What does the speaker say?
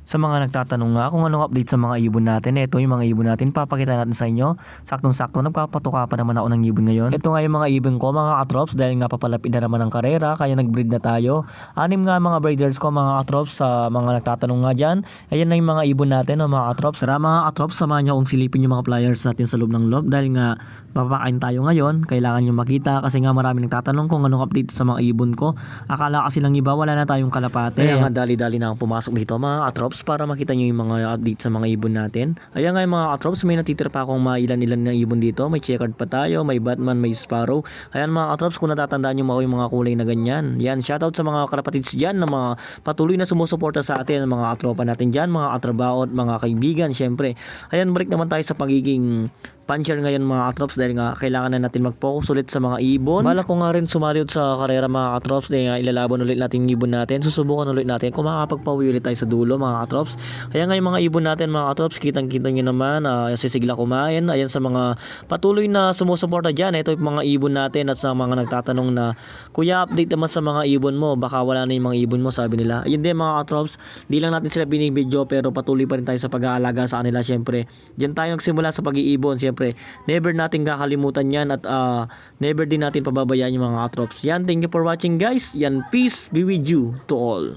Sa mga nagtatanong nga kung anong update sa mga ibon natin, ito yung mga ibon natin, papakita natin sa inyo. Saktong-sakto, nagpapatuka pa naman ako ng ibon ngayon. Ito nga yung mga ibon ko, mga atrops, dahil nga papalapit na naman ang karera, kaya nag-breed na tayo. 6 nga mga breeders ko, mga atrops, sa mga nagtatanong nga dyan. Ayan na yung mga ibon natin, mga atrops. Tara mga atrops, samahan nyo akong silipin yung mga flyers natin sa loob ng loob, dahil nga papakain tayo ngayon, kailangan nyo makita kasi nga marami nagtatanong kung anong update sa mga ibon ko. Akala kasi lang iba, wala na tayong kalapate. Kaya nga dali-dali na akong pumasok dito mga atrops para makita nyo yung mga update sa mga ibon natin. Ayan nga yung mga atrops, may natitira pa akong mailan-ilan na ibon dito. May checkered pa tayo, may Batman, may Sparrow. Ayan mga atrops, kung natatandaan nyo yung mga kulay na ganyan. Yan, shoutout sa mga karapatids dyan na mga patuloy na sumusuporta sa atin, mga atropa natin dyan, mga atrabaho at mga kaibigan syempre. Ayan, balik naman tayo sa pagiging puncher ngayon mga katrops dahil nga kailangan na natin mag-focus ulit sa mga ibon. Balak ko nga rin sumali sa karera mga katrops dahil nga ilalaban ulit natin yung ibon natin. Susubukan ulit natin kung makakapagpawi ulit tayo sa dulo mga katrops. Kaya nga yung mga ibon natin mga katrops, kitang-kita nyo naman, sisigla kumain. Ayan sa mga patuloy na sumusuporta dyan. Ito yung mga ibon natin at sa mga nagtatanong na, kuya update naman sa mga ibon mo, baka wala na yung mga ibon mo, sabi nila. Ayun din mga katrops, di lang natin sila binibidyo pero patuloy pa rin tayo sa pag-aalaga sa kanila syempre. Diyan tayo nagsimula sa pag-iibon syempre. Never natin kakalimutan yan at never din natin pababayaan yung mga katrops. Yan, thank you for watching guys. Yan, peace be with you to all.